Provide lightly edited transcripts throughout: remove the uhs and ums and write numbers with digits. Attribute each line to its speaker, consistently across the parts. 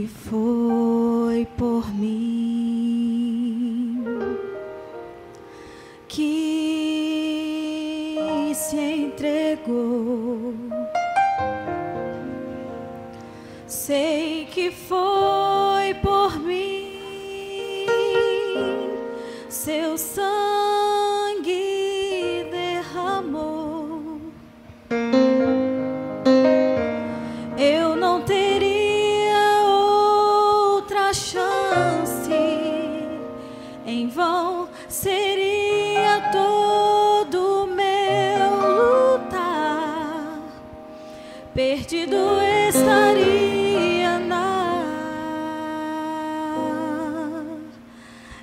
Speaker 1: que foi por mim, que se entregou. Sei que foi por mim, seu sangue derramou. Eu não teria outra chance, em vão seria todo o meu lutar, perdido estaria na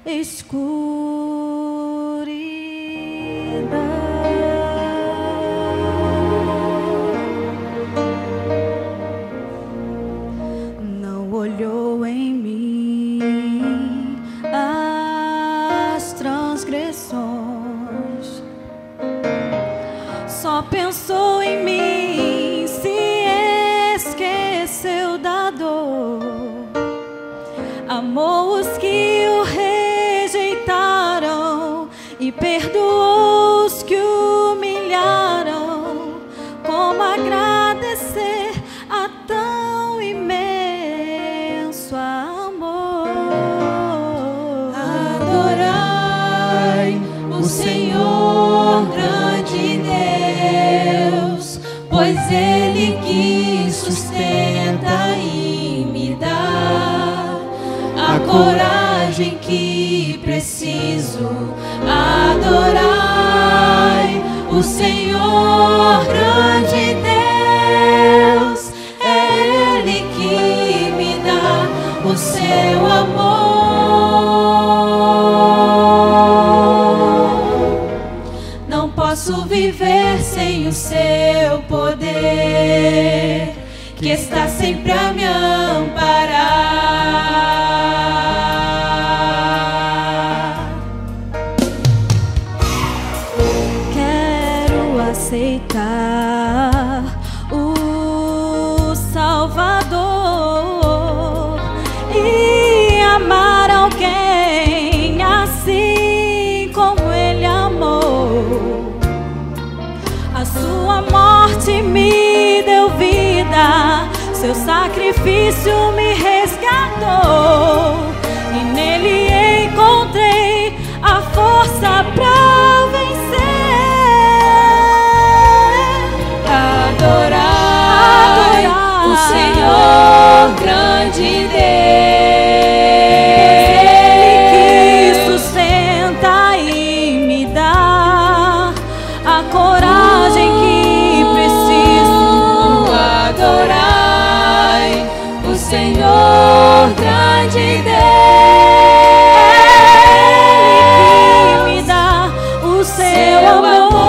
Speaker 1: escuridão. Olhou em mim as transgressões, só pensou em mim, se esqueceu da dor, amou os que o rejeitaram e perdoou os que o humilharam. Como agradecer a tão imenso amor?
Speaker 2: Adorai o Senhor, grande Deus, pois Ele que sustenta e me dá a coragem que preciso. Adorai o Senhor, grande Deus, é Ele que me dá o seu amor. Não posso viver sem o seu poder, que está sempre a me amparar.
Speaker 1: Quero aceitar o Salvador e amar alguém assim como Ele amou. A sua morte me deu vida, seu sacrifício me resgatou, e nele encontrei a força pra vencer.
Speaker 2: Adorai o Senhor, grande Deus,
Speaker 1: Ele que sustenta e me dá a coragem que preciso.
Speaker 2: Adorai o Senhor, grande
Speaker 1: Ele que me dá o seu amor.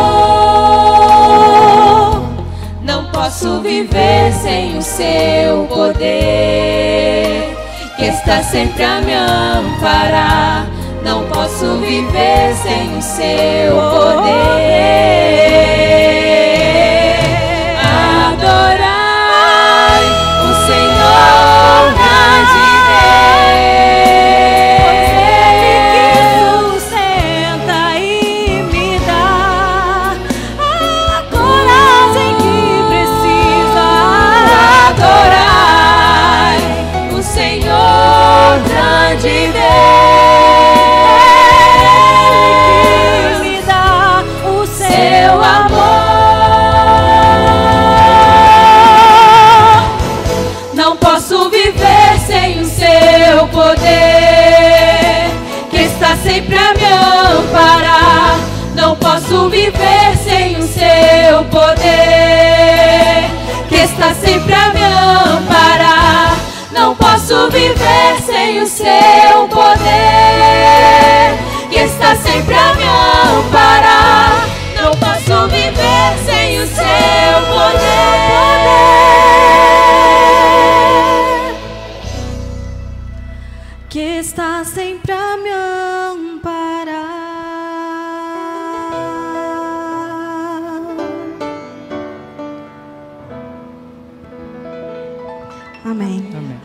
Speaker 2: Não posso viver sem o seu poder, que está sempre a me amparar. Não posso viver sem o seu poder. Adorai o Senhor, grande Deus,
Speaker 1: Senta e me dá a coragem que precisa.
Speaker 2: adorai o Senhor, grande Deus,
Speaker 1: Ele que me dá o
Speaker 2: seu amor. Não posso viver sem o seu poder, que está sempre a me amparar. Não posso viver sem o seu poder, que está sempre a me amparar. Não posso viver sem o seu poder, que está sempre a me amparar. Não posso viver sem o seu poder,
Speaker 1: que está sempre a me amparar. Amém.
Speaker 3: Amém.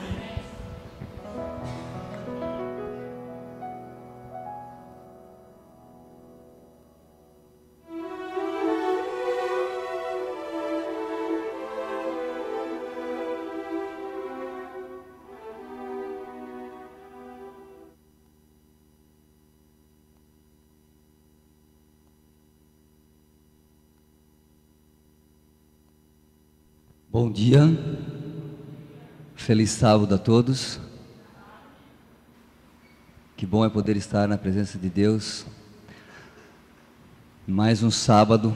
Speaker 3: Bom dia, feliz sábado a todos. Que bom é poder estar na presença de Deus. Mais um sábado,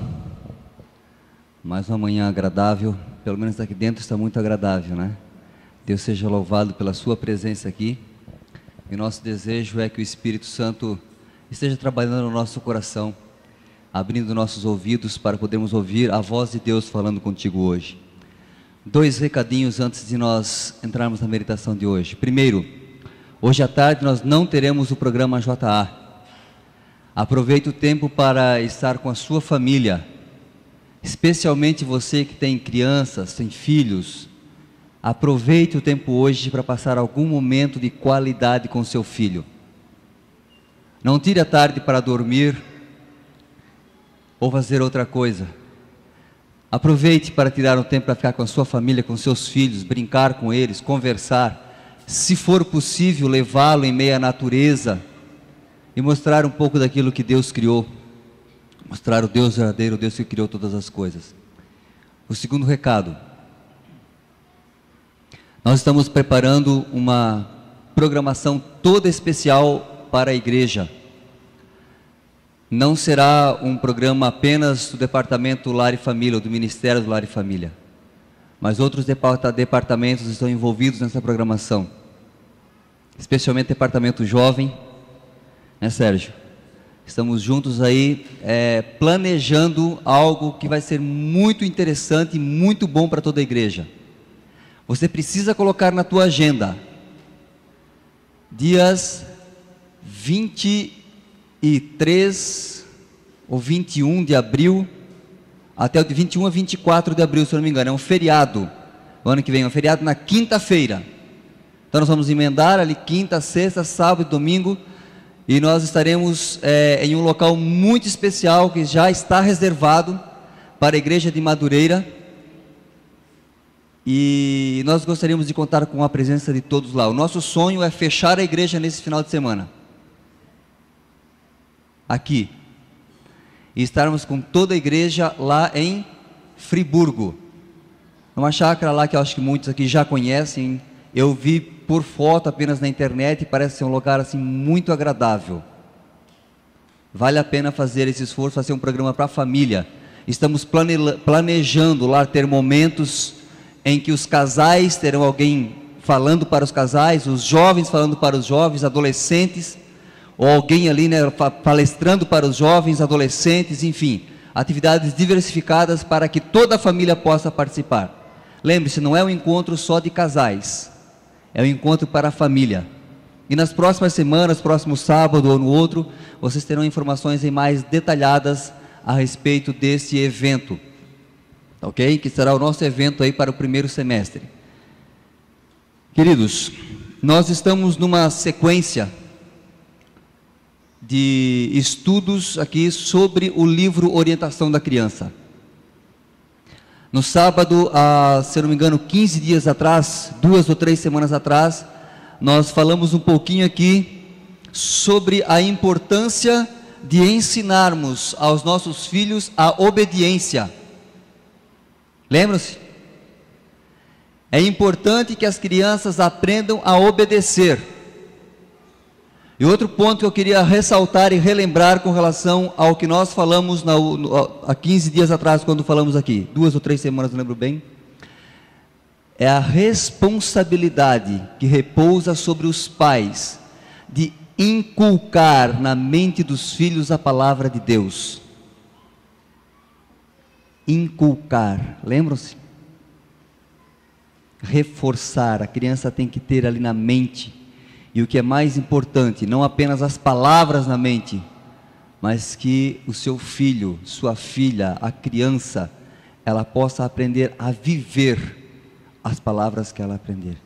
Speaker 3: mais uma manhã agradável, pelo menos aqui dentro está muito agradável, né? Deus seja louvado pela sua presença aqui. E nosso desejo é que o Espírito Santo esteja trabalhando no nosso coração, abrindo nossos ouvidos para podermos ouvir a voz de Deus falando contigo hoje. 2 recadinhos antes de nós entrarmos na meditação de hoje. Primeiro, hoje à tarde nós não teremos o programa JA. Aproveite o tempo para estar com a sua família, especialmente você que tem crianças, tem filhos. Aproveite o tempo hoje para passar algum momento de qualidade com seu filho. Não tire a tarde para dormir ou fazer outra coisa. Aproveite para tirar um tempo para ficar com a sua família, com seus filhos, brincar com eles, conversar. Se for possível, levá-lo em meio à natureza e mostrar um pouco daquilo que Deus criou. Mostrar o Deus verdadeiro, o Deus que criou todas as coisas. O segundo recado. Nós estamos preparando uma programação toda especial para a igreja. Não será um programa apenas do Departamento Lar e Família, ou do Ministério do Lar e Família, mas outros departamentos estão envolvidos nessa programação, especialmente o Departamento Jovem, né, Sérgio? Estamos juntos aí, planejando algo que vai ser muito interessante e muito bom para toda a igreja. Você precisa colocar na tua agenda, dias 23 ou 21 de abril, até o de 21 a 24 de abril, se eu não me engano, é um feriado, o ano que vem é um feriado na quinta-feira. Então nós vamos emendar ali quinta, sexta, sábado e domingo, e nós estaremos em um local muito especial, que já está reservado para a igreja de Madureira, e nós gostaríamos de contar com a presença de todos lá. O nosso sonho é fechar a igreja nesse final de semana, aqui, e estarmos com toda a igreja lá em Friburgo, numa chácara lá que eu acho que muitos aqui já conhecem. Eu vi por foto apenas na internet e parece ser um lugar assim muito agradável. Vale a pena fazer esse esforço, fazer um programa para a família. Estamos planejando lá ter momentos em que os casais terão alguém falando para os casais, os jovens falando para os jovens, adolescentes, ou alguém ali, né, palestrando para os jovens, adolescentes, enfim, atividades diversificadas para que toda a família possa participar. Lembre-se, não é um encontro só de casais, é um encontro para a família. E nas próximas semanas, próximo sábado ou no outro, vocês terão informações mais detalhadas a respeito desse evento, ok? Que será o nosso evento aí para o primeiro semestre. Queridos, nós estamos numa sequência de estudos aqui sobre o livro Orientação da Criança. No sábado, se eu não me engano, 15 dias atrás, 2 ou 3 semanas atrás, nós falamos um pouquinho aqui sobre a importância de ensinarmos aos nossos filhos a obediência. Lembram-se? É importante que as crianças aprendam a obedecer. E outro ponto que eu queria ressaltar e relembrar com relação ao que nós falamos há 15 dias atrás, quando falamos aqui, 2 ou 3 semanas, não lembro bem, é a responsabilidade que repousa sobre os pais de inculcar na mente dos filhos a palavra de Deus. Inculcar, lembram-se? Reforçar, a criança tem que ter ali na mente. E o que é mais importante, não apenas as palavras na mente, mas que o seu filho, sua filha, a criança, ela possa aprender a viver as palavras que ela aprender.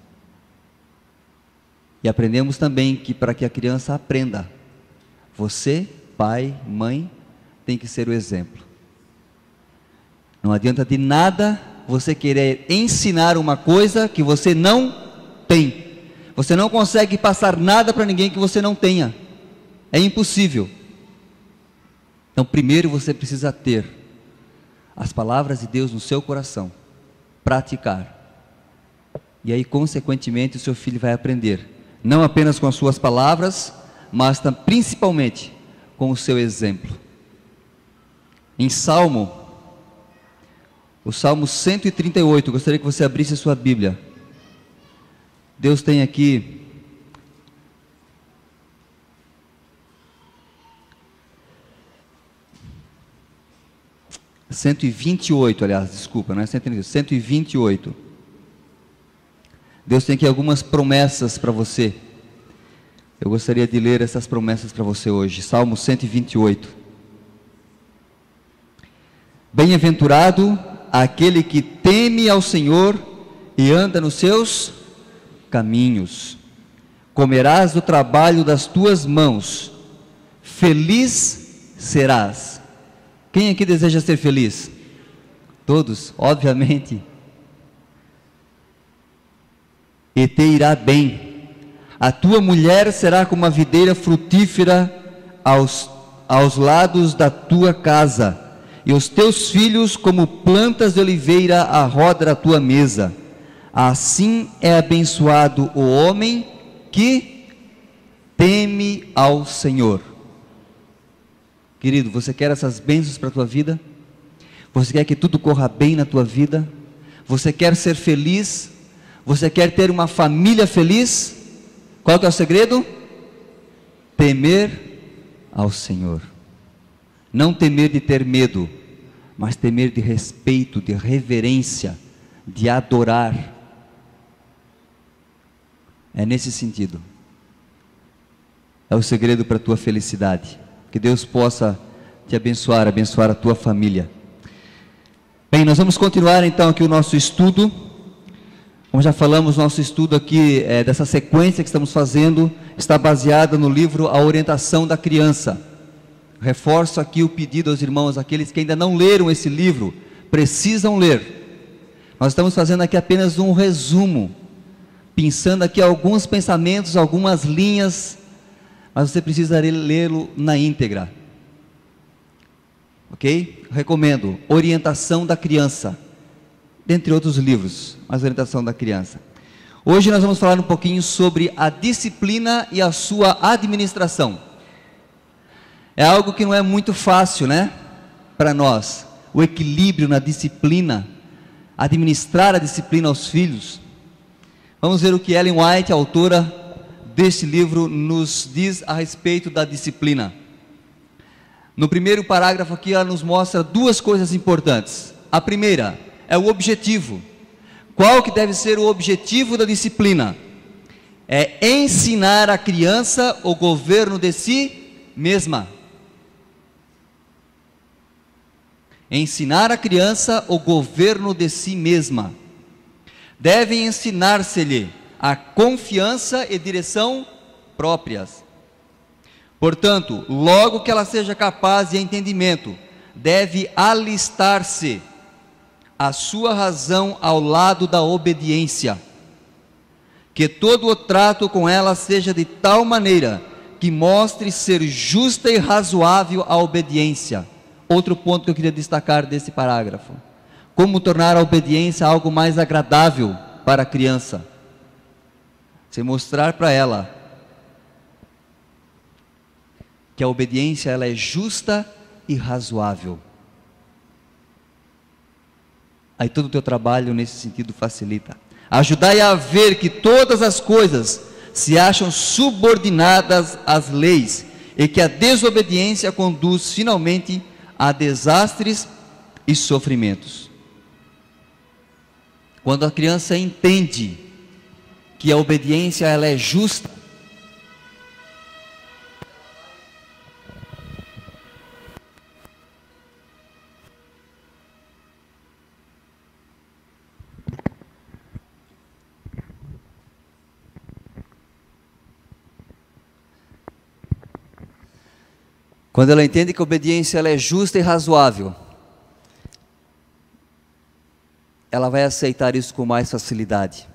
Speaker 3: E aprendemos também que para que a criança aprenda, você, pai, mãe, tem que ser o exemplo. Não adianta de nada você querer ensinar uma coisa que você não tem. Você não consegue passar nada para ninguém que você não tenha. É impossível. Então, primeiro você precisa ter as palavras de Deus no seu coração. praticar. E aí, consequentemente, o seu filho vai aprender, não apenas com as suas palavras, mas principalmente com o seu exemplo. Em o Salmo 138, gostaria que você abrisse a sua Bíblia. Deus tem aqui (128), aliás, desculpa, não é 138, 128. Deus tem aqui algumas promessas para você. Eu gostaria de ler essas promessas para você hoje. Salmo 128. Bem-aventurado aquele que teme ao Senhor e anda nos seus caminhos. Comerás do trabalho das tuas mãos, feliz serás. Quem aqui deseja ser feliz? Todos, obviamente. E te irá bem. A tua mulher será como uma videira frutífera aos lados da tua casa, e os teus filhos como plantas de oliveira à roda da tua mesa. Assim é abençoado o homem que teme ao Senhor. Querido, você quer essas bênçãos para a tua vida? Você quer que tudo corra bem na tua vida? Você quer ser feliz? Você quer ter uma família feliz? Qual que é o segredo? Temer ao Senhor. Não temer de ter medo, mas temer de respeito, de reverência, de adorar. É nesse sentido. É o segredo para a tua felicidade. Que Deus possa te abençoar, abençoar a tua família. Bem, nós vamos continuar então aqui o nosso estudo. Como já falamos, nosso estudo aqui, dessa sequência que estamos fazendo, está baseada no livro A Orientação da Criança. Reforço aqui o pedido aos irmãos, aqueles que ainda não leram esse livro, precisam ler. Nós estamos fazendo aqui apenas um resumo, pensando aqui alguns pensamentos, algumas linhas, mas você precisa lê-lo na íntegra. Ok? Recomendo Orientação da Criança, dentre outros livros, mas Orientação da Criança. Hoje nós vamos falar um pouquinho sobre a disciplina e a sua administração. É algo que não é muito fácil, né? Para nós, o equilíbrio na disciplina, administrar a disciplina aos filhos. Vamos ver o que Ellen White, a autora deste livro, nos diz a respeito da disciplina. No primeiro parágrafo aqui, ela nos mostra duas coisas importantes. A primeira é o objetivo. Qual que deve ser o objetivo da disciplina? É ensinar a criança o governo de si mesma. Ensinar a criança o governo de si mesma. Devem ensinar-se-lhe a confiança e direção próprias. Portanto, logo que ela seja capaz de entendimento, deve alistar-se a sua razão ao lado da obediência. Que todo o trato com ela seja de tal maneira que mostre ser justa e razoável a obediência. Outro ponto que eu queria destacar desse parágrafo: como tornar a obediência algo mais agradável para a criança. Você mostrar para ela que a obediência ela é justa e razoável. Aí todo o teu trabalho nesse sentido facilita. Ajudai-a a ver que todas as coisas se acham subordinadas às leis e que a desobediência conduz finalmente a desastres e sofrimentos. Quando a criança entende que a obediência ela é justa, quando ela entende que a obediência ela é justa e razoável, ela vai aceitar isso com mais facilidade.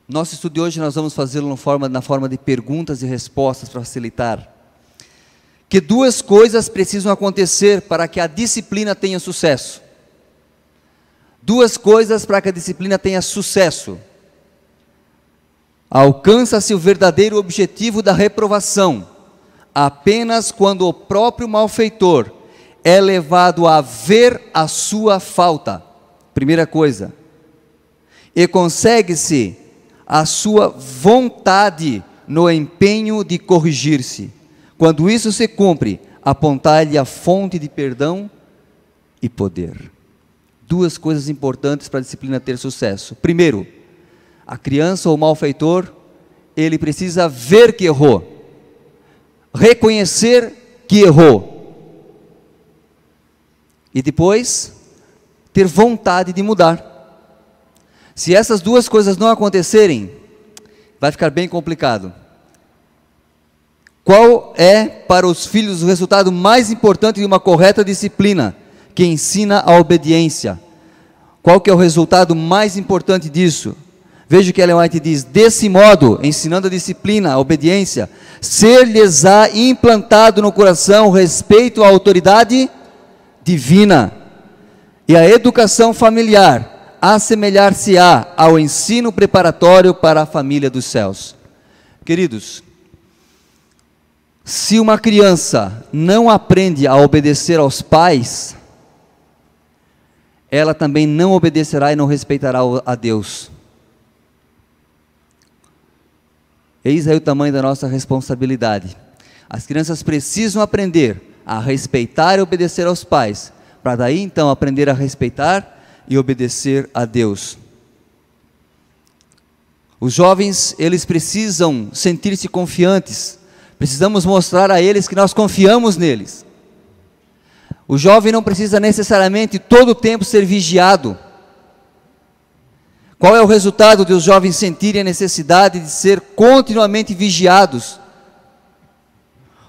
Speaker 3: Nosso estudo de hoje nós vamos fazê-lo na forma de perguntas e respostas para facilitar. que duas coisas precisam acontecer para que a disciplina tenha sucesso. Duas coisas para que a disciplina tenha sucesso. Alcança-se o verdadeiro objetivo da reprovação apenas quando o próprio malfeitor é levado a ver a sua falta. Primeira coisa. E consegue-se a sua vontade no empenho de corrigir-se. Quando isso se cumpre, apontar-lhe a fonte de perdão e poder. Duas coisas importantes para a disciplina ter sucesso. Primeiro, a criança ou malfeitor, ele precisa ver que errou, reconhecer que errou, e depois ter vontade de mudar. Se essas duas coisas não acontecerem, vai ficar bem complicado. Qual é para os filhos o resultado mais importante de uma correta disciplina, que ensina a obediência? Qual que é o resultado mais importante disso? Veja o que Ellen White diz: desse modo, ensinando a disciplina, a obediência, ser-lhes-á implantado no coração respeito à autoridade divina, e a educação familiar assemelhar-se-á ao ensino preparatório para a família dos céus. Queridos, se uma criança não aprende a obedecer aos pais, ela também não obedecerá e não respeitará a Deus. Eis aí o tamanho da nossa responsabilidade. As crianças precisam aprender a respeitar e obedecer aos pais, para daí então aprender a respeitar e obedecer a Deus. Os jovens, eles precisam sentir-se confiantes. Precisamos mostrar a eles que nós confiamos neles. O jovem não precisa necessariamente todo o tempo ser vigiado. Qual é o resultado de os jovens sentirem a necessidade de ser continuamente vigiados?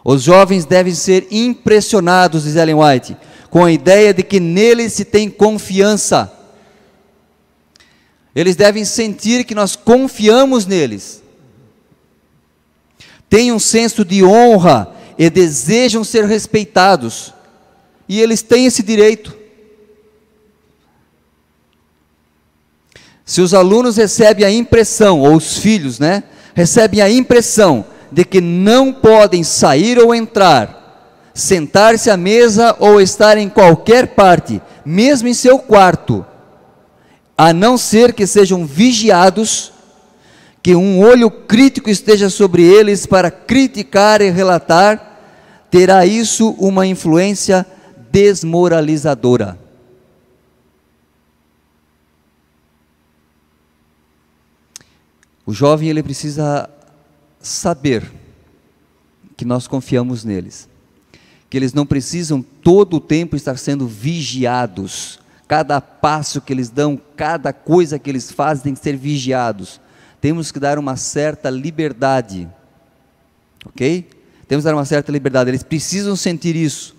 Speaker 3: Os jovens devem ser impressionados, diz Ellen White, com a ideia de que neles se tem confiança. Eles devem sentir que nós confiamos neles. Têm um senso de honra e desejam ser respeitados. E eles têm esse direito. Se os alunos recebem a impressão, ou os filhos, recebem a impressão de que não podem sair ou entrar, sentar-se à mesa ou estar em qualquer parte, mesmo em seu quarto, a não ser que sejam vigiados, que um olho crítico esteja sobre eles para criticar e relatar, terá isso uma influência desmoralizadora. O jovem, ele precisa saber que nós confiamos neles, que eles não precisam todo o tempo estar sendo vigiados. Cada passo que eles dão, cada coisa que eles fazem tem que ser vigiados. Temos que dar uma certa liberdade, ok? Temos que dar uma certa liberdade, eles precisam sentir isso,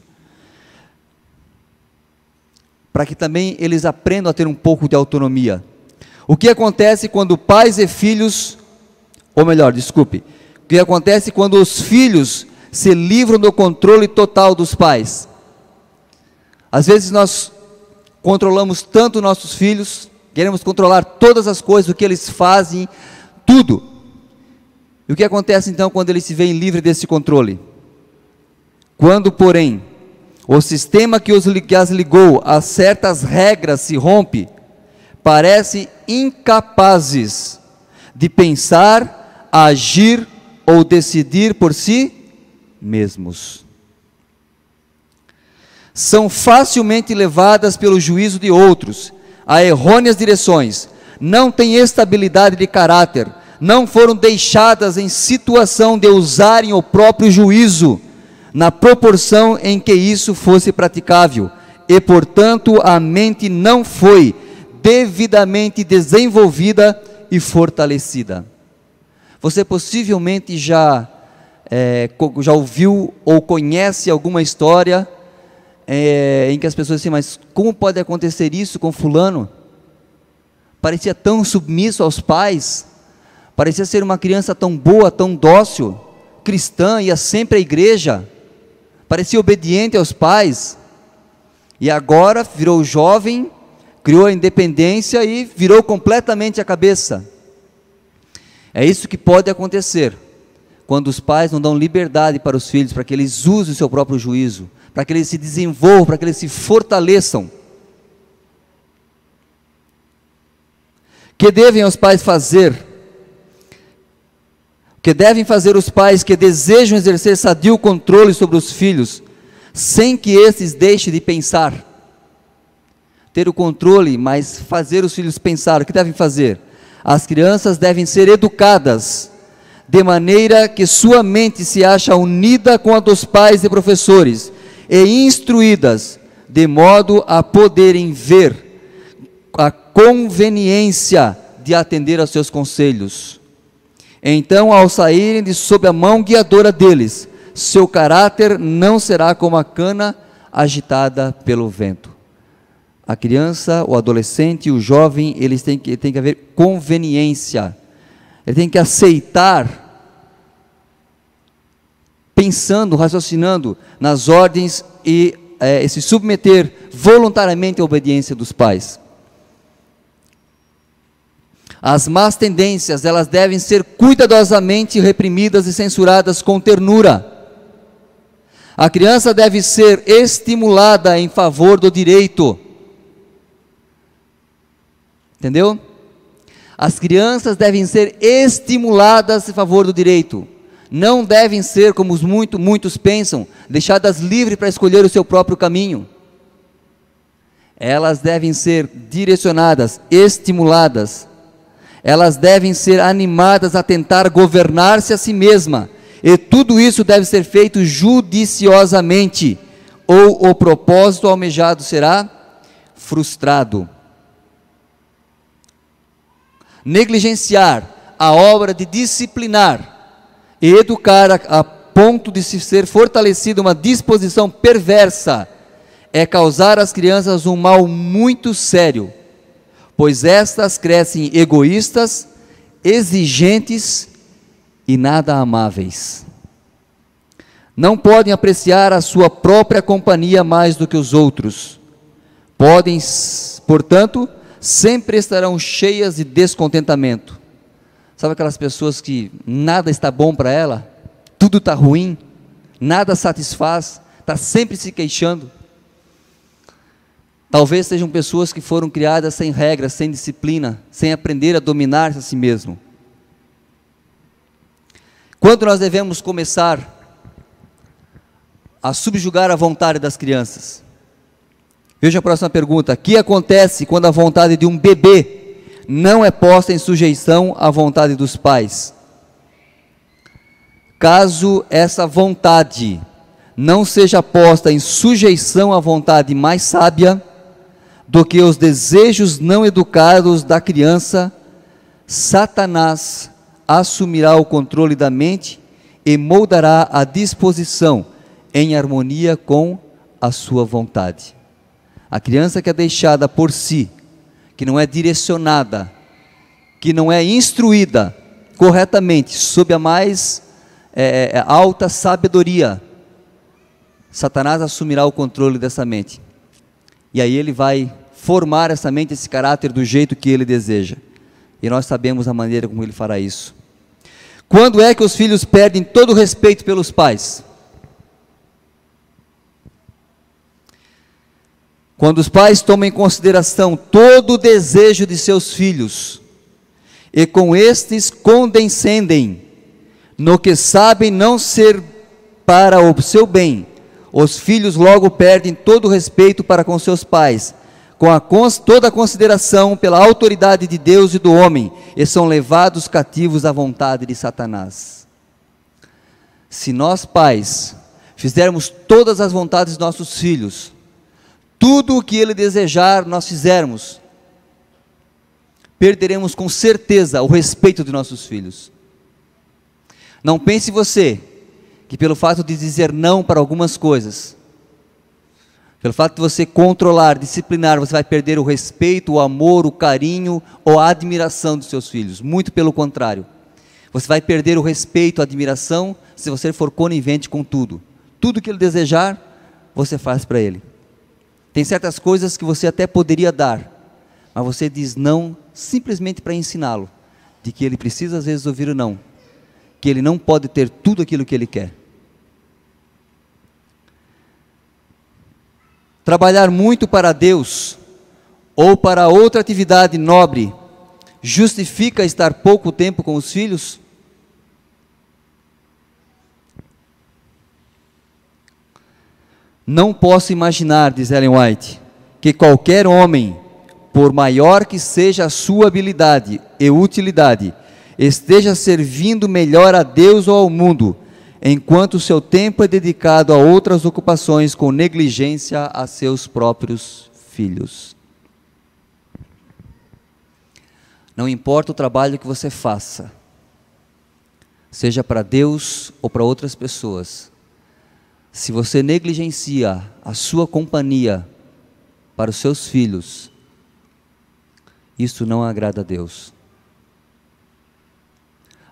Speaker 3: para que também eles aprendam a ter um pouco de autonomia. O que acontece quando pais e filhos, o que acontece quando os filhos se livram do controle total dos pais? Às vezes nós controlamos tanto nossos filhos, queremos controlar todas as coisas, o que eles fazem, tudo. E o que acontece então quando eles se veem livres desse controle? Quando, porém, o sistema que as ligou a certas regras se rompe, parecem incapazes de pensar, agir ou decidir por si mesmos. São facilmente levadas pelo juízo de outros a errôneas direções, não têm estabilidade de caráter, não foram deixadas em situação de usarem o próprio juízo, na proporção em que isso fosse praticável, e portanto a mente não foi devidamente desenvolvida e fortalecida. Você possivelmente já ouviu ou conhece alguma história em que as pessoas dizem, mas como pode acontecer isso com fulano? Parecia tão submisso aos pais, parecia ser uma criança tão boa, tão dócil, cristã, ia sempre à igreja, parecia obediente aos pais, e agora virou jovem, criou a independência e virou completamente a cabeça. É isso que pode acontecer quando os pais não dão liberdade para os filhos, para que eles usem o seu próprio juízo, para que eles se desenvolvam, para que eles se fortaleçam. Que devem os pais fazer? O que devem fazer os pais que desejam exercer sadio controle sobre os filhos, sem que estes deixem de pensar? Ter o controle, mas fazer os filhos pensar. O que devem fazer? As crianças devem ser educadas, de maneira que sua mente se ache unida com a dos pais e professores, e instruídas, de modo a poderem ver a conveniência de atender aos seus conselhos. Então, ao saírem de sob a mão guiadora deles, seu caráter não será como a cana agitada pelo vento. A criança, o adolescente e o jovem, eles têm que haver conveniência. Ele tem que aceitar, pensando, raciocinando nas ordens e se submeter voluntariamente à obediência dos pais. As más tendências, elas devem ser cuidadosamente reprimidas e censuradas com ternura. A criança deve ser estimulada em favor do direito. Entendeu? As crianças devem ser estimuladas em favor do direito. Não devem ser, como muitos pensam, deixadas livres para escolher o seu próprio caminho. Elas devem ser direcionadas, estimuladas. Elas devem ser animadas a tentar governar-se a si mesma. E tudo isso deve ser feito judiciosamente, ou o propósito almejado será frustrado. Negligenciar a obra de disciplinar e educar a ponto de se ser fortalecida uma disposição perversa é causar às crianças um mal muito sério, pois estas crescem egoístas, exigentes e nada amáveis. Não podem apreciar a sua própria companhia mais do que os outros. Podem, portanto, sempre estarão cheias de descontentamento. Sabe aquelas pessoas que nada está bom para ela? Tudo está ruim, nada satisfaz, está sempre se queixando. Talvez sejam pessoas que foram criadas sem regras, sem disciplina, sem aprender a dominar-se a si mesmo. Quando nós devemos começar a subjugar a vontade das crianças? Veja a próxima pergunta. O que acontece quando a vontade de um bebê não é posta em sujeição à vontade dos pais? Caso essa vontade não seja posta em sujeição à vontade mais sábia do que os desejos não educados da criança, Satanás assumirá o controle da mente e moldará a disposição em harmonia com a sua vontade. A criança que é deixada por si, que não é direcionada, que não é instruída corretamente, sob a mais alta sabedoria, Satanás assumirá o controle dessa mente. E aí ele vai formar essa mente, esse caráter do jeito que ele deseja. E nós sabemos a maneira como ele fará isso. Quando é que os filhos perdem todo o respeito pelos pais? Quando os pais tomam em consideração todo o desejo de seus filhos, e com estes condescendem no que sabem não ser para o seu bem, os filhos logo perdem todo o respeito para com seus pais, com toda a consideração pela autoridade de Deus e do homem, e são levados cativos à vontade de Satanás. Se nós pais fizermos todas as vontades dos nossos filhos, tudo o que ele desejar nós fizermos, perderemos com certeza o respeito de nossos filhos. Não pense você que pelo fato de dizer não para algumas coisas, pelo fato de você controlar, disciplinar, você vai perder o respeito, o amor, o carinho ou a admiração dos seus filhos. Muito pelo contrário. Você vai perder o respeito, a admiração, se você for conivente com tudo. tudo que ele desejar, você faz para ele. Tem certas coisas que você até poderia dar, mas você diz não simplesmente para ensiná-lo, de que ele precisa às vezes ouvir o não, que ele não pode ter tudo aquilo que ele quer. Trabalhar muito para Deus ou para outra atividade nobre justifica estar pouco tempo com os filhos? Não posso imaginar, diz Ellen White, que qualquer homem, por maior que seja a sua habilidade e utilidade, esteja servindo melhor a Deus ou ao mundo, enquanto seu tempo é dedicado a outras ocupações com negligência a seus próprios filhos. Não importa o trabalho que você faça, seja para Deus ou para outras pessoas, se você negligencia a sua companhia para os seus filhos, isso não agrada a Deus.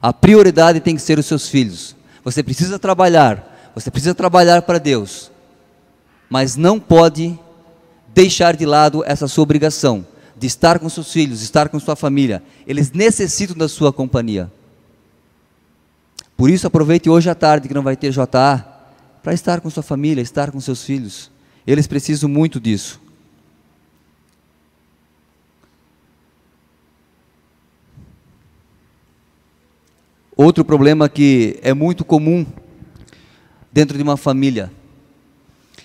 Speaker 3: A prioridade tem que ser os seus filhos. Você precisa trabalhar para Deus, mas não pode deixar de lado essa sua obrigação de estar com seus filhos, estar com sua família. Eles necessitam da sua companhia. Por isso aproveite hoje à tarde que não vai ter JA, para estar com sua família, estar com seus filhos. Eles precisam muito disso. Outro problema que é muito comum dentro de uma família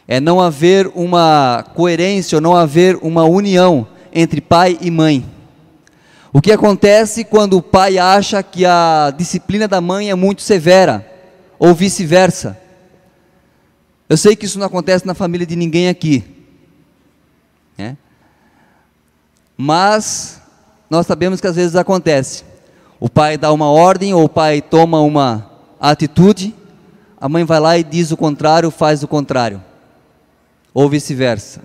Speaker 3: é não haver uma coerência, ou não haver uma união entre pai e mãe. O que acontece quando o pai acha que a disciplina da mãe é muito severa, ou vice-versa? Eu sei que isso não acontece na família de ninguém aqui, né? Mas nós sabemos que às vezes acontece. O pai dá uma ordem, ou o pai toma uma atitude, a mãe vai lá e diz o contrário, faz o contrário, ou vice-versa.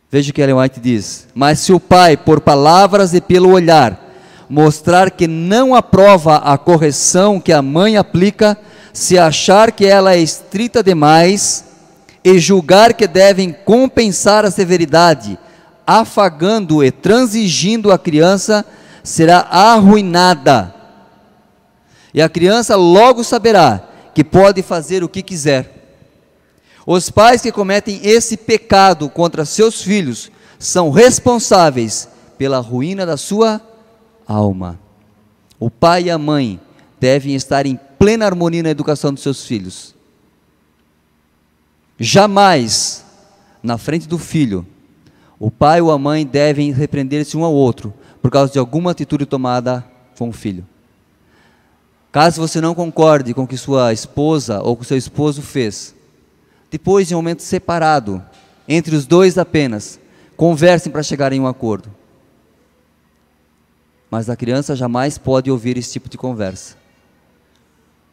Speaker 3: Veja o que Ellen White diz: mas se o pai, por palavras e pelo olhar, mostrar que não aprova a correção que a mãe aplica, se achar que ela é estrita demais, e julgar que devem compensar a severidade, afagando e transigindo a criança, será arruinada. E a criança logo saberá que pode fazer o que quiser. Os pais que cometem esse pecado contra seus filhos são responsáveis pela ruína da sua alma. O pai e a mãe devem estar em plena harmonia na educação dos seus filhos. Jamais, na frente do filho, o pai ou a mãe devem repreender-se um ao outro por causa de alguma atitude tomada com o filho. Caso você não concorde com o que sua esposa ou com seu esposo fez, depois de um momento separado, entre os dois apenas, conversem para chegarem a um acordo. Mas a criança jamais pode ouvir esse tipo de conversa.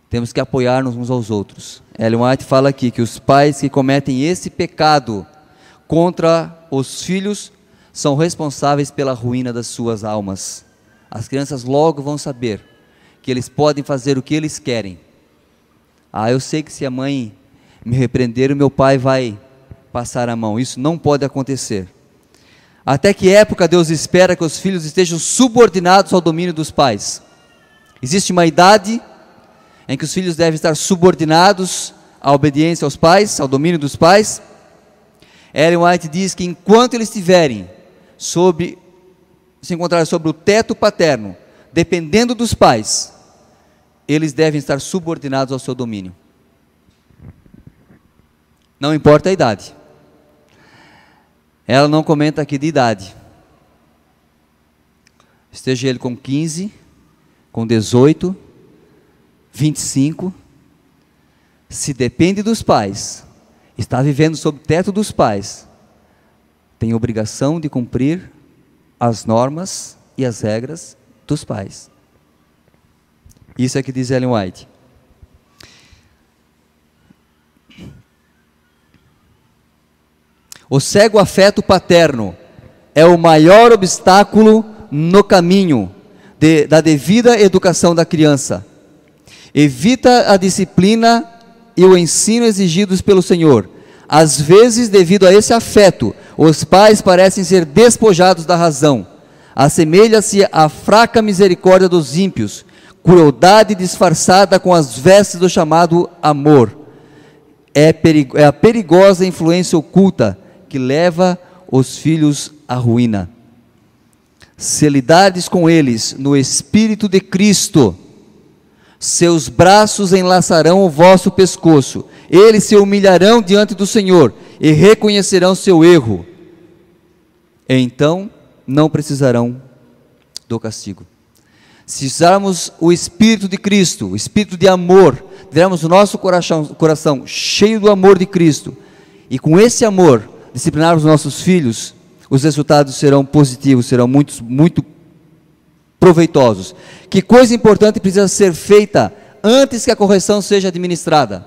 Speaker 3: Temos que apoiar-nos uns aos outros. Ellen White fala aqui que os pais que cometem esse pecado contra os filhos são responsáveis pela ruína das suas almas. As crianças logo vão saber que eles podem fazer o que eles querem. Eu sei que se a mãe me repreender, o meu pai vai passar a mão. Isso não pode acontecer. Até que época Deus espera que os filhos estejam subordinados ao domínio dos pais? Existe uma idade em que os filhos devem estar subordinados à obediência aos pais, ao domínio dos pais. Ellen White diz que enquanto eles estiverem se encontrarem sobre o teto paterno, dependendo dos pais, eles devem estar subordinados ao seu domínio. Não importa a idade. Ela não comenta aqui de idade. Esteja ele com 15, com 18, 25, se depende dos pais, está vivendo sob o teto dos pais, tem obrigação de cumprir as normas e as regras dos pais. Isso é que diz Ellen White. O cego afeto paterno é o maior obstáculo no caminho da devida educação da criança. Evita a disciplina e o ensino exigidos pelo Senhor. Às vezes, devido a esse afeto, os pais parecem ser despojados da razão. Assemelha-se à fraca misericórdia dos ímpios, crueldade disfarçada com as vestes do chamado amor. É a perigosa influência oculta que leva os filhos à ruína. Se lidardes com eles no Espírito de Cristo, seus braços enlaçarão o vosso pescoço, eles se humilharão diante do Senhor e reconhecerão seu erro. Então não precisarão do castigo. Se usarmos o Espírito de Cristo, o Espírito de amor, tivermos o nosso coração cheio do amor de Cristo, e com esse amor disciplinarmos os nossos filhos, os resultados serão positivos, serão muito proveitosos. Que coisa importante precisa ser feita antes que a correção seja administrada?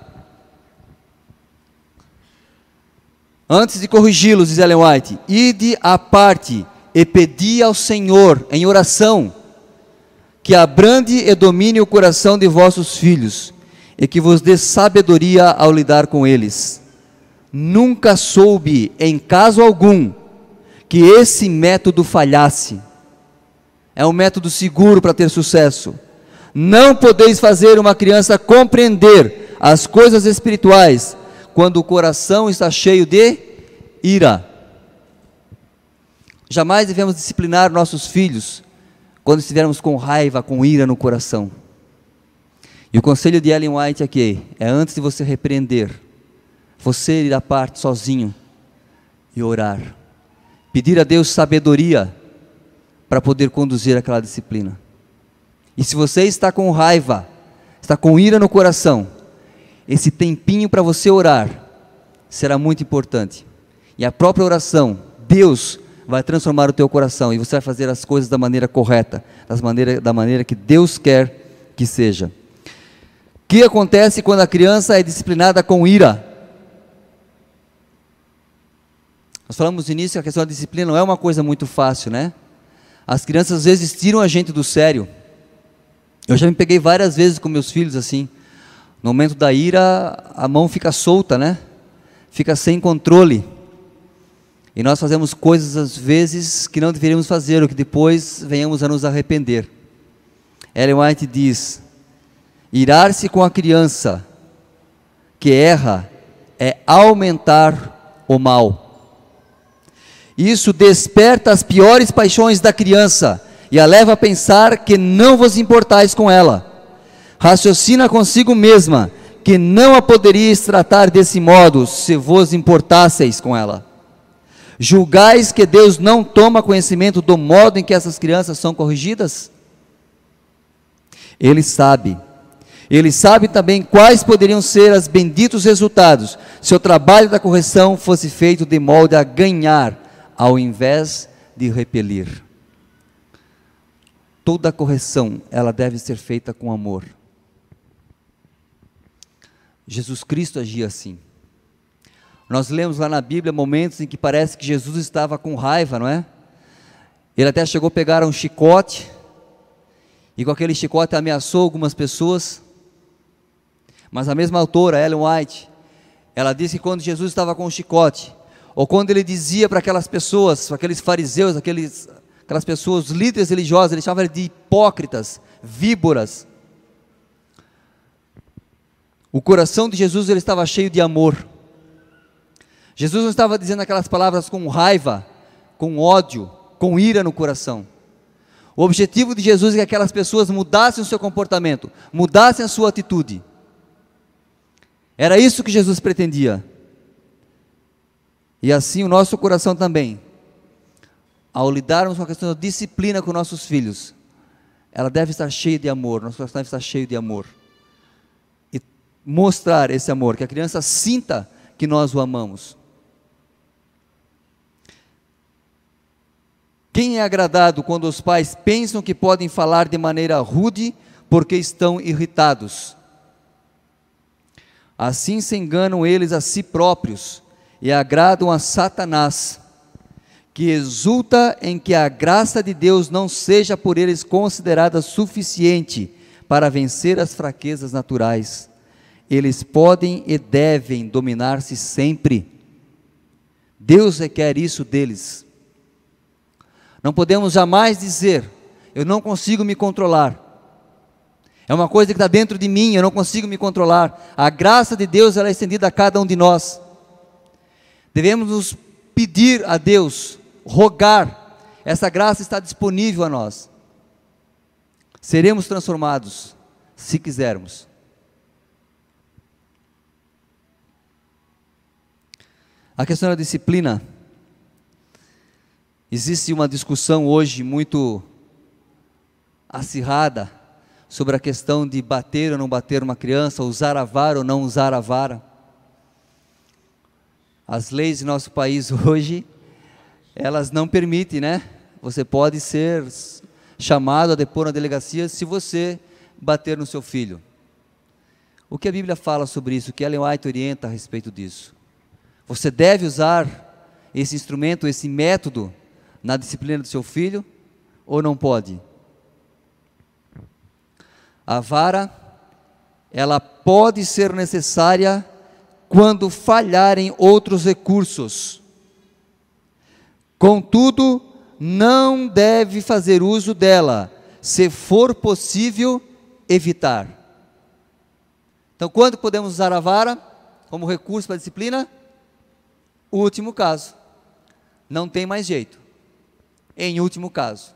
Speaker 3: Antes de corrigi-los, diz Ellen White, ide à parte e pedi ao Senhor em oração, que abrande e domine o coração de vossos filhos, e que vos dê sabedoria ao lidar com eles. Nunca soube, em caso algum, que esse método falhasse. É um método seguro para ter sucesso. Não podeis fazer uma criança compreender as coisas espirituais, quando o coração está cheio de ira. Jamais devemos disciplinar nossos filhos quando estivermos com raiva, com ira no coração. E o conselho de Ellen White aqui é: antes de você repreender, você ir à parte sozinho e orar, pedir a Deus sabedoria para poder conduzir aquela disciplina. E se você está com raiva, está com ira no coração, esse tempinho para você orar será muito importante. E a própria oração, Deus vai transformar o teu coração, e você vai fazer as coisas da maneira correta, da maneira que Deus quer que seja. O que acontece quando a criança é disciplinada com ira? Nós falamos no início que a questão da disciplina não é uma coisa muito fácil, né? As crianças às vezes tiram a gente do sério. Eu já me peguei várias vezes com meus filhos assim. No momento da ira, a mão fica solta, né? Fica sem controle. E nós fazemos coisas às vezes que não deveríamos fazer, ou que depois venhamos a nos arrepender. Ellen White diz: irar-se com a criança que erra é aumentar o mal. Isso desperta as piores paixões da criança e a leva a pensar que não vos importais com ela. Raciocina consigo mesma que não a poderíeis tratar desse modo se vos importasseis com ela. Julgais que Deus não toma conhecimento do modo em que essas crianças são corrigidas? Ele sabe também quais poderiam ser os benditos resultados se o trabalho da correção fosse feito de modo a ganhar, ao invés de repelir. Toda correção, ela deve ser feita com amor. Jesus Cristo agia assim. Nós lemos lá na Bíblia momentos em que parece que Jesus estava com raiva, não é? Ele até chegou a pegar um chicote, e com aquele chicote ameaçou algumas pessoas. Mas a mesma autora, Ellen White, ela disse que quando Jesus estava com o chicote, ou quando ele dizia para aquelas pessoas, para aqueles fariseus, aquelas pessoas, líderes religiosos, ele chamava de hipócritas, víboras. O coração de Jesus, ele estava cheio de amor. Jesus não estava dizendo aquelas palavras com raiva, com ódio, com ira no coração. O objetivo de Jesus é que aquelas pessoas mudassem o seu comportamento, mudassem a sua atitude. Era isso que Jesus pretendia. E assim o nosso coração também, ao lidarmos com a questão da disciplina com nossos filhos, ela deve estar cheia de amor, nosso coração deve estar cheio de amor. E mostrar esse amor, que a criança sinta que nós o amamos. Quem é agradado quando os pais pensam que podem falar de maneira rude porque estão irritados? Assim se enganam eles a si próprios e agradam a Satanás, que exulta em que a graça de Deus não seja por eles considerada suficiente para vencer as fraquezas naturais. Eles podem e devem dominar-se sempre. Deus requer isso deles. Não podemos jamais dizer, eu não consigo me controlar. É uma coisa que está dentro de mim, eu não consigo me controlar. A graça de Deus, ela é estendida a cada um de nós. Devemos nos pedir a Deus, rogar, essa graça está disponível a nós. Seremos transformados, se quisermos. A questão da disciplina, existe uma discussão hoje muito acirrada sobre a questão de bater ou não bater uma criança, usar a vara ou não usar a vara. As leis de nosso país hoje, elas não permitem, né? Você pode ser chamado a depor na delegacia se você bater no seu filho. O que a Bíblia fala sobre isso? O que Ellen White orienta a respeito disso? Você deve usar esse instrumento, esse método na disciplina do seu filho ou não pode? A vara, ela pode ser necessária quando falharem outros recursos. Contudo, não deve fazer uso dela, se for possível evitar. Então, quando podemos usar a vara como recurso para a disciplina? Último caso, não tem mais jeito, em último caso.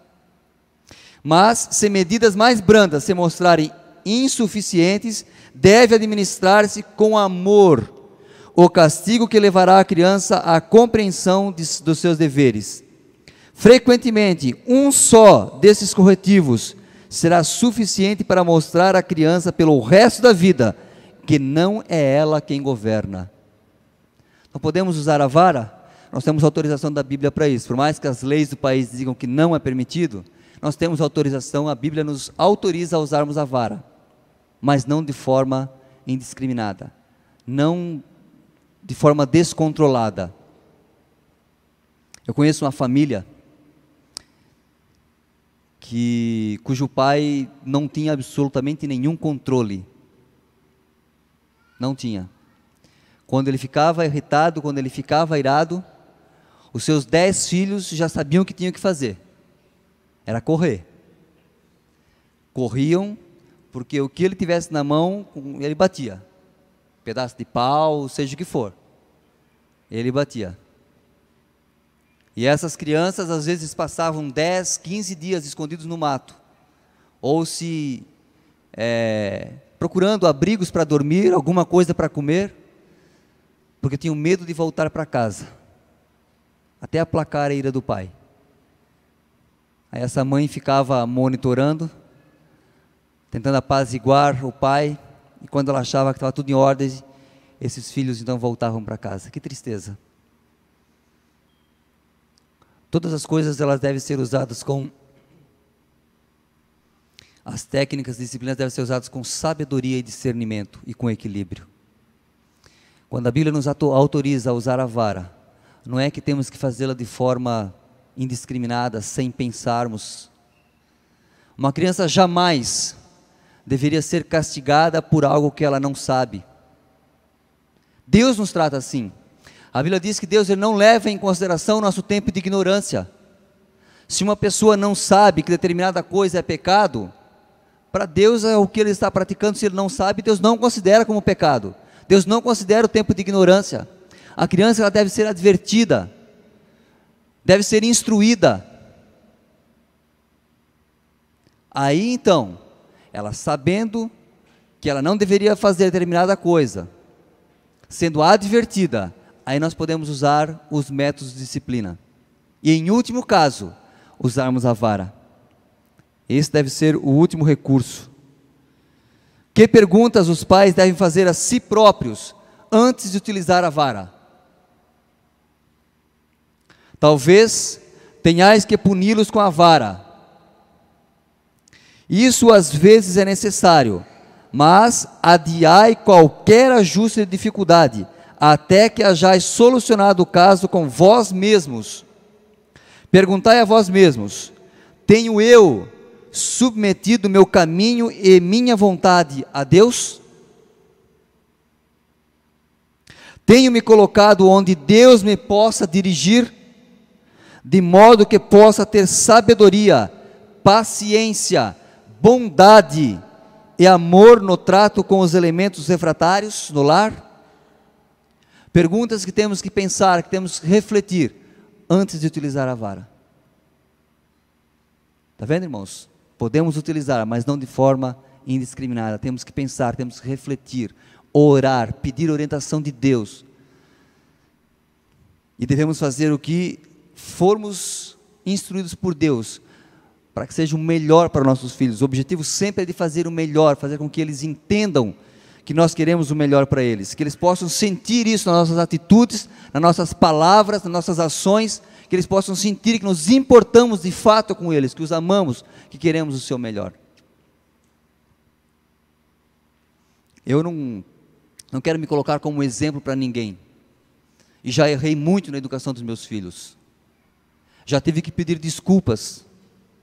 Speaker 3: Mas, se medidas mais brandas se mostrarem insuficientes, deve administrar-se com amor o castigo que levará a criança à compreensão dos seus deveres. Frequentemente, um só desses corretivos será suficiente para mostrar à criança pelo resto da vida que não é ela quem governa. Não podemos usar a vara? Nós temos autorização da Bíblia para isso. Por mais que as leis do país digam que não é permitido, nós temos autorização, a Bíblia nos autoriza a usarmos a vara, mas não de forma indiscriminada, não de forma descontrolada. Eu conheço uma família cujo pai não tinha absolutamente nenhum controle. Não tinha. Quando ele ficava irritado, quando ele ficava irado, os seus 10 filhos já sabiam o que tinham que fazer. Era correr. Corriam, porque o que ele tivesse na mão, ele batia. Pedaço de pau, seja o que for. Ele batia. E essas crianças, às vezes, passavam 10, 15 dias escondidos no mato. Ou procurando abrigos para dormir, alguma coisa para comer, porque tinham medo de voltar para casa, até aplacar a ira do pai. Aí essa mãe ficava monitorando, tentando apaziguar o pai, e quando ela achava que estava tudo em ordem, esses filhos então voltavam para casa. Que tristeza. Todas as coisas, elas devem ser usadas com, as técnicas, disciplinas devem ser usadas com sabedoria e discernimento e com equilíbrio. Quando a Bíblia nos autoriza a usar a vara, não é que temos que fazê-la de forma indiscriminada, sem pensarmos. Uma criança jamais deveria ser castigada por algo que ela não sabe. Deus nos trata assim. A Bíblia diz que Deus ele não leva em consideração o nosso tempo de ignorância. Se uma pessoa não sabe que determinada coisa é pecado, para Deus é o que ele está praticando. Se ele não sabe, Deus não considera como pecado. Deus não considera o tempo de ignorância. A criança ela deve ser advertida, deve ser instruída. Aí então, ela sabendo que ela não deveria fazer determinada coisa, sendo advertida, aí nós podemos usar os métodos de disciplina. E em último caso, usarmos a vara. Esse deve ser o último recurso. Que perguntas os pais devem fazer a si próprios antes de utilizar a vara? Talvez tenhais que puni-los com a vara. Isso às vezes é necessário, mas adiai qualquer ajuste de dificuldade, até que hajais solucionado o caso com vós mesmos. Perguntai a vós mesmos: tenho eu submetido meu caminho e minha vontade a Deus? Tenho me colocado onde Deus me possa dirigir, de modo que possa ter sabedoria, paciência, bondade e amor no trato com os elementos refratários no lar? Perguntas que temos que pensar, que temos que refletir antes de utilizar a vara. Está vendo, irmãos? Podemos utilizar, mas não de forma indiscriminada. Temos que pensar, temos que refletir, orar, pedir orientação de Deus. E devemos fazer o que formos instruídos por Deus, para que seja o melhor para nossos filhos. O objetivo sempre é de fazer o melhor, fazer com que eles entendam que nós queremos o melhor para eles, que eles possam sentir isso nas nossas atitudes, nas nossas palavras, nas nossas ações, que eles possam sentir que nos importamos de fato com eles, que os amamos, que queremos o seu melhor. Eu não quero me colocar como exemplo para ninguém, e já errei muito na educação dos meus filhos, já tive que pedir desculpas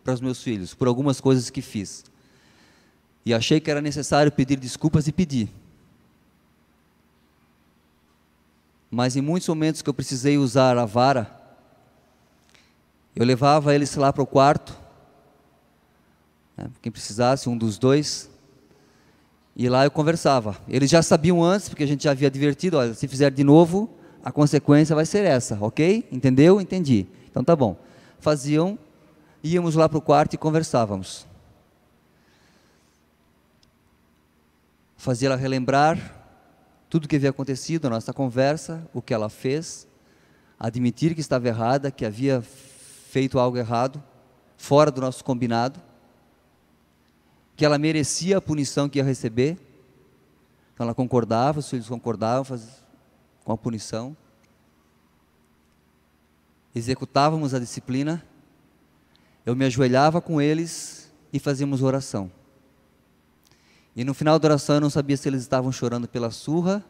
Speaker 3: para os meus filhos, por algumas coisas que fiz, e achei que era necessário pedir desculpas e pedi, mas em muitos momentos que eu precisei usar a vara, eu levava eles lá para o quarto, né, quem precisasse, um dos dois, e lá eu conversava. Eles já sabiam antes, porque a gente já havia advertido, olha, se fizer de novo, a consequência vai ser essa, ok? Entendeu? Entendi. Então tá bom. Faziam, íamos lá para o quarto e conversávamos. Fazia ela relembrar tudo o que havia acontecido, a nossa conversa, o que ela fez, admitir que estava errada, que havia feito algo errado, fora do nosso combinado, que ela merecia a punição que ia receber. Então ela concordava, os filhos concordavam com a punição, executávamos a disciplina, eu me ajoelhava com eles e fazíamos oração. E no final da oração eu não sabia se eles estavam chorando pela surra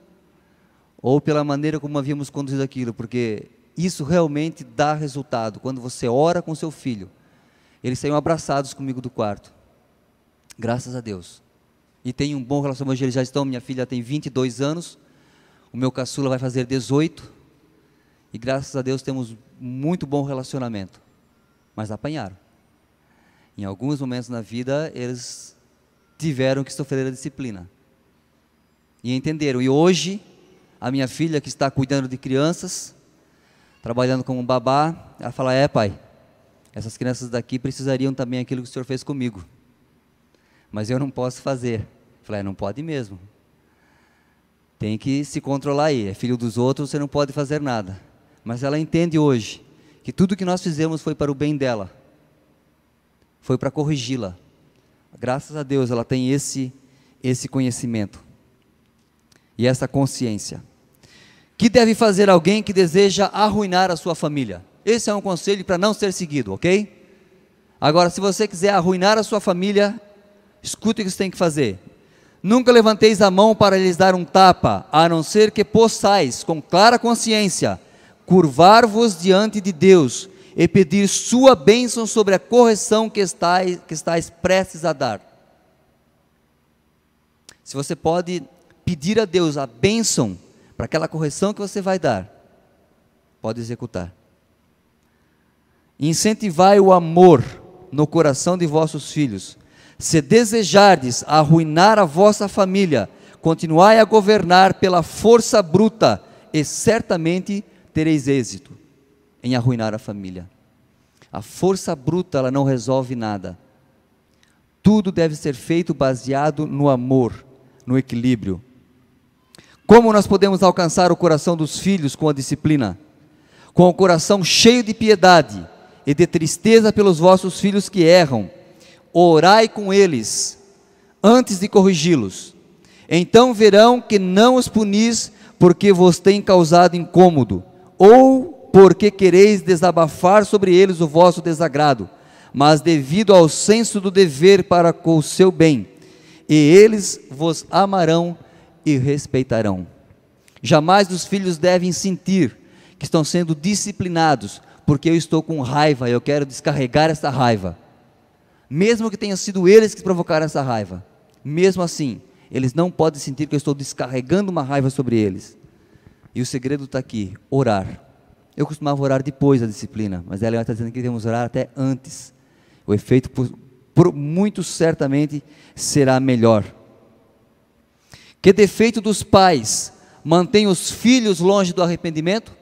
Speaker 3: ou pela maneira como havíamos conduzido aquilo, porque isso realmente dá resultado. Quando você ora com seu filho, eles saíam abraçados comigo do quarto, graças a Deus, e tem um bom relacionamento. Hoje eles já estão, minha filha tem 22 anos, o meu caçula vai fazer 18, e graças a Deus temos muito bom relacionamento, mas apanharam. Em alguns momentos na vida, eles tiveram que sofrer a disciplina, e entenderam. E hoje, a minha filha que está cuidando de crianças, trabalhando como babá, ela fala, pai, essas crianças daqui precisariam também aquilo que o senhor fez comigo, mas eu não posso fazer. Eu falei, não pode mesmo, tem que se controlar aí, é filho dos outros, você não pode fazer nada. Mas ela entende hoje, que tudo que nós fizemos foi para o bem dela, foi para corrigi-la. Graças a Deus ela tem esse conhecimento e essa consciência. Que deve fazer alguém que deseja arruinar a sua família? Esse é um conselho para não ser seguido, ok? Agora, se você quiser arruinar a sua família, escute o que você tem que fazer. Nunca levanteis a mão para lhes dar um tapa, a não ser que possais, com clara consciência, curvar-vos diante de Deus e pedir sua bênção sobre a correção que estáis prestes a dar. Se você pode pedir a Deus a bênção para aquela correção que você vai dar, pode executar. Incentivai o amor no coração de vossos filhos. Se desejardes arruinar a vossa família, continuai a governar pela força bruta, e certamente tereis êxito em arruinar a família. A força bruta, ela não resolve nada. Tudo deve ser feito baseado no amor, no equilíbrio. Como nós podemos alcançar o coração dos filhos com a disciplina? Com o coração cheio de piedade e de tristeza pelos vossos filhos que erram. Orai com eles antes de corrigi-los. Então verão que não os punis porque vos tem causado incômodo, ou porque quereis desabafar sobre eles o vosso desagrado, mas devido ao senso do dever para com o seu bem, e eles vos amarão e respeitarão. Jamais os filhos devem sentir que estão sendo disciplinados, porque eu estou com raiva, eu quero descarregar essa raiva. mesmo que tenham sido eles que provocaram essa raiva, mesmo assim, eles não podem sentir que eu estou descarregando uma raiva sobre eles. E o segredo está aqui, orar. Eu costumava orar depois da disciplina, mas ela está dizendo que devemos orar até antes. O efeito, muito certamente, será melhor. Que defeito dos pais mantém os filhos longe do arrependimento?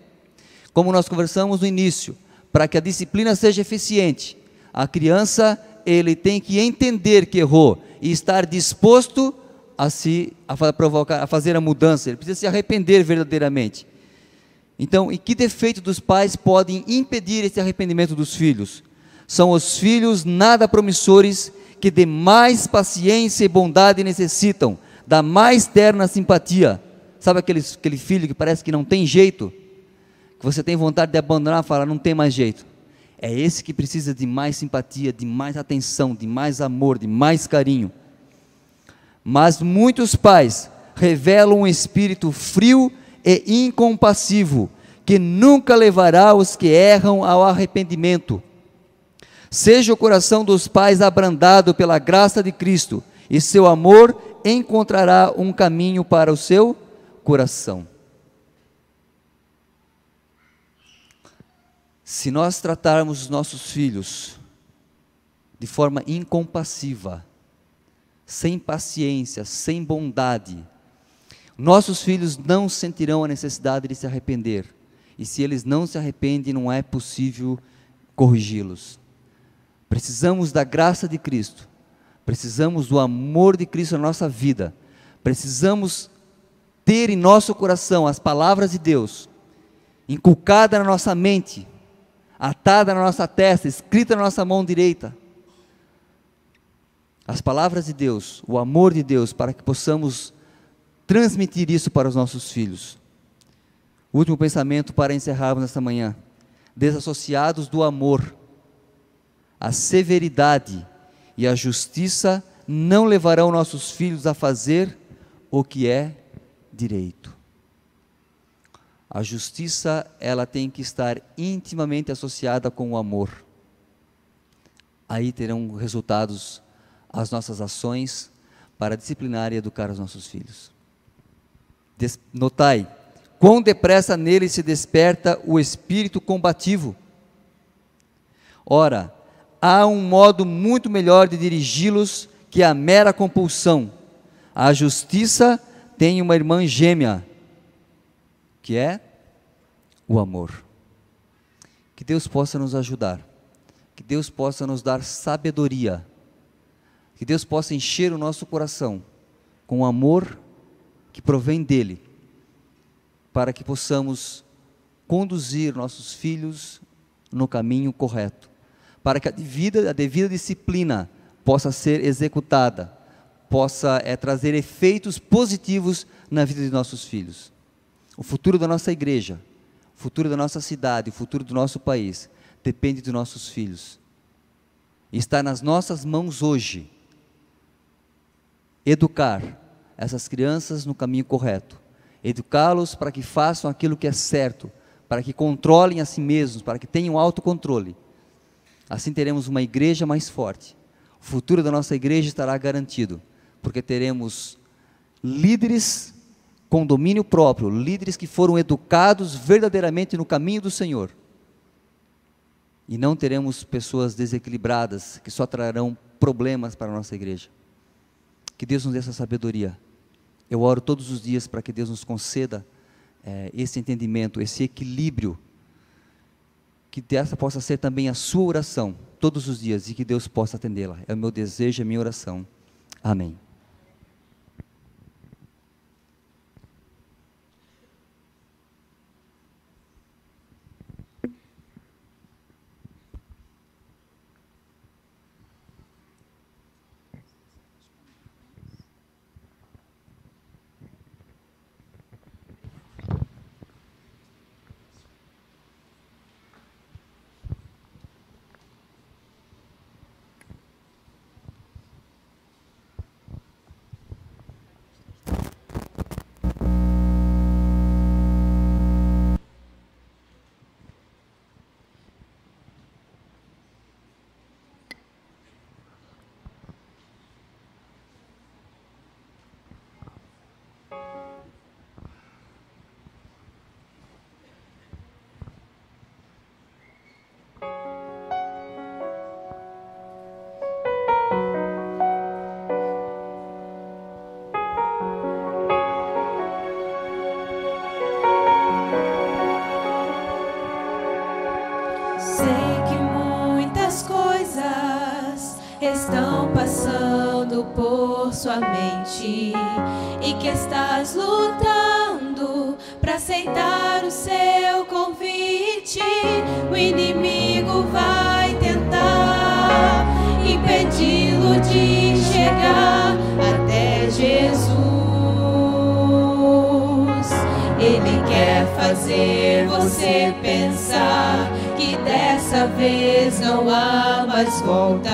Speaker 3: Como nós conversamos no início, para que a disciplina seja eficiente, a criança, ele tem que entender que errou e estar disposto a fazer a mudança. Ele precisa se arrepender verdadeiramente. Então, e que defeito dos pais podem impedir esse arrependimento dos filhos? São os filhos nada promissores que de mais paciência e bondade necessitam, da mais terna simpatia. Sabe aquele filho que parece que não tem jeito? Que você tem vontade de abandonar e falar, não tem mais jeito. É esse que precisa de mais simpatia, de mais atenção, de mais amor, de mais carinho. Mas muitos pais revelam um espírito frio e incompassivo, que nunca levará os que erram ao arrependimento. Seja o coração dos pais abrandado pela graça de Cristo, e seu amor encontrará um caminho para o seu coração. Se nós tratarmos os nossos filhos de forma incompassiva, sem paciência, sem bondade, nossos filhos não sentirão a necessidade de se arrepender. E se eles não se arrependem, não é possível corrigi-los. Precisamos da graça de Cristo, precisamos do amor de Cristo na nossa vida, precisamos ter em nosso coração as palavras de Deus, inculcada na nossa mente, atada na nossa testa, escrita na nossa mão direita. As palavras de Deus, o amor de Deus, para que possamos transmitir isso para os nossos filhos. Último pensamento para encerrarmos nesta manhã. Desassociados do amor, a severidade e a justiça não levarão nossos filhos a fazer o que é direito. A justiça, ela tem que estar intimamente associada com o amor. Aí terão resultados as nossas ações para disciplinar e educar os nossos filhos. Notai, quão depressa nele se desperta o espírito combativo. Ora, há um modo muito melhor de dirigi-los que a mera compulsão. A justiça tem uma irmã gêmea, que é o amor. Que Deus possa nos ajudar, que Deus possa nos dar sabedoria, que Deus possa encher o nosso coração com o amor que provém dEle, para que possamos conduzir nossos filhos no caminho correto, para que a devida disciplina possa ser executada, possa trazer efeitos positivos na vida de nossos filhos. O futuro da nossa igreja, o futuro da nossa cidade, o futuro do nosso país, depende dos nossos filhos. Está nas nossas mãos hoje educar essas crianças no caminho correto, educá-los para que façam aquilo que é certo, para que controlem a si mesmos, para que tenham autocontrole. Assim teremos uma igreja mais forte. O futuro da nossa igreja estará garantido, porque teremos líderes com domínio próprio, líderes que foram educados verdadeiramente no caminho do Senhor. E não teremos pessoas desequilibradas que só trarão problemas para a nossa igreja. Que Deus nos dê essa sabedoria. Eu oro todos os dias para que Deus nos conceda esse entendimento, esse equilíbrio. Que essa possa ser também a sua oração, todos os dias, e que Deus possa atendê-la. É o meu desejo, é a minha oração. Amém.
Speaker 2: estão passando por sua mente e que estás lutando para aceitar o seu convite. O inimigo vai tentar impedi-lo de chegar até Jesus. Ele quer fazer você pensar que dessa vez não há mais volta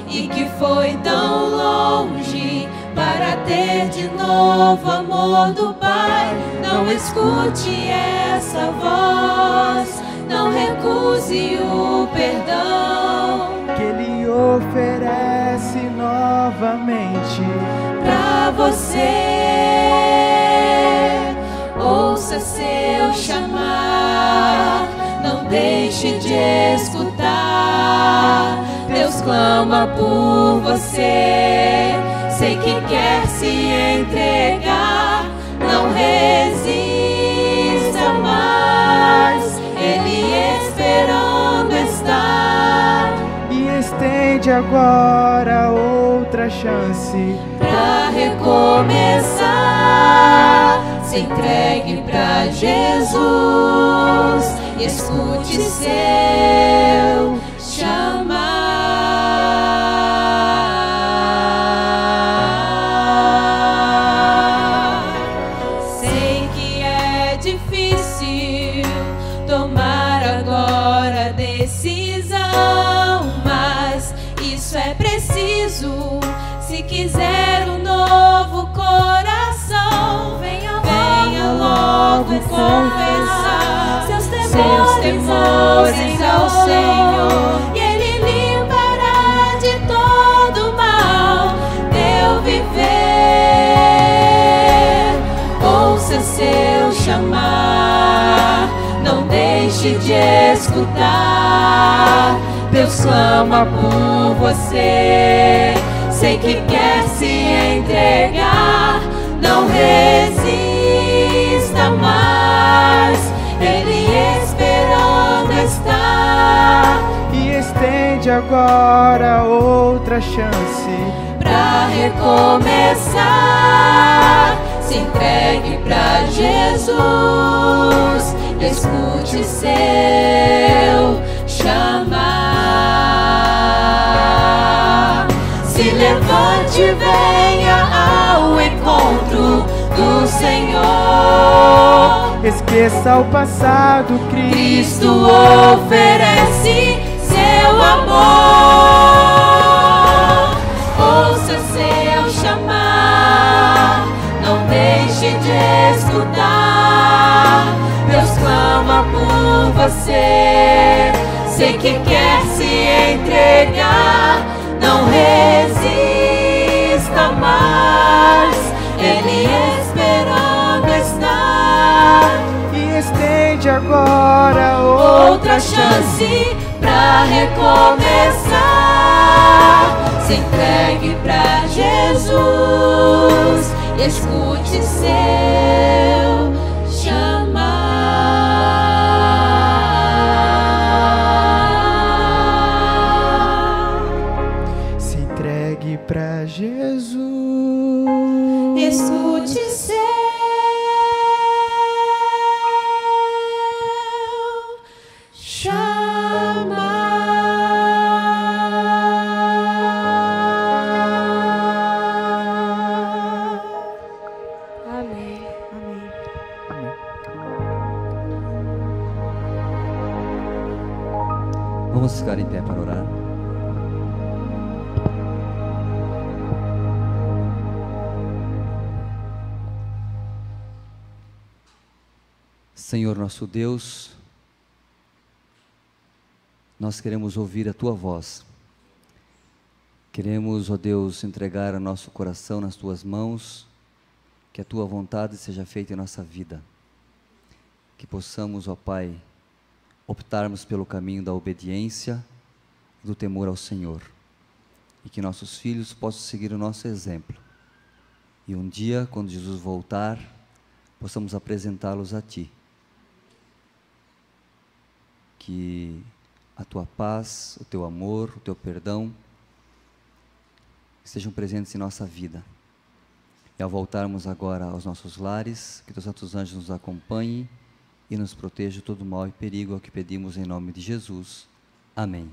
Speaker 2: e que foi tão longe para ter de novo amor do Pai. Não escute essa voz, não recuse o perdão
Speaker 4: que Ele oferece novamente
Speaker 2: pra você. Ouça seu chamar, não deixe de escutar. Deus clama por você, sei que quer se entregar. Não resista mais, Ele esperando está.
Speaker 4: e estende agora outra chance
Speaker 2: Pra recomeçar, se entregue pra Jesus e escute seu chamar. Sei que é difícil tomar agora a decisão, mas isso é preciso se quiser um novo coração. Venha logo confessar seus temores ao Senhor e Ele limpará de todo mal teu viver. Ouça seu chamar, não deixe de escutar. Deus clama por você, sei que quer se entregar. Não resista mais, Ele esperando está.
Speaker 4: e estende agora outra chance
Speaker 2: Pra recomeçar, se entregue pra Jesus, escute seu chamar. Se levante e venha ao encontro do Senhor.
Speaker 4: esqueça o passado,
Speaker 2: Cristo oferece seu amor. Ouça seu chamar, não deixe de escutar. Deus clama por você, sei que quer se entregar. Não resista mais, Ele esperando está.
Speaker 4: e estende agora
Speaker 2: Outra chance pra recomeçar. Se entregue pra Jesus e escute seu chamar.
Speaker 4: Se entregue pra Jesus.
Speaker 2: Escute seu chamar. Amém.
Speaker 3: Vamos ficar em pé para orar. Senhor nosso Deus, nós queremos ouvir a Tua voz. Queremos, ó Deus, entregar o nosso coração nas Tuas mãos, que a Tua vontade seja feita em nossa vida. Que possamos, ó Pai, optarmos pelo caminho da obediência e do temor ao Senhor. E que nossos filhos possam seguir o nosso exemplo. E um dia, quando Jesus voltar, possamos apresentá-los a Ti. Que a Tua paz, o Teu amor, o Teu perdão estejam presentes em nossa vida. E ao voltarmos agora aos nossos lares, que os santos anjos nos acompanhem e nos protejam de todo mal e perigo, ao que pedimos em nome de Jesus. Amém.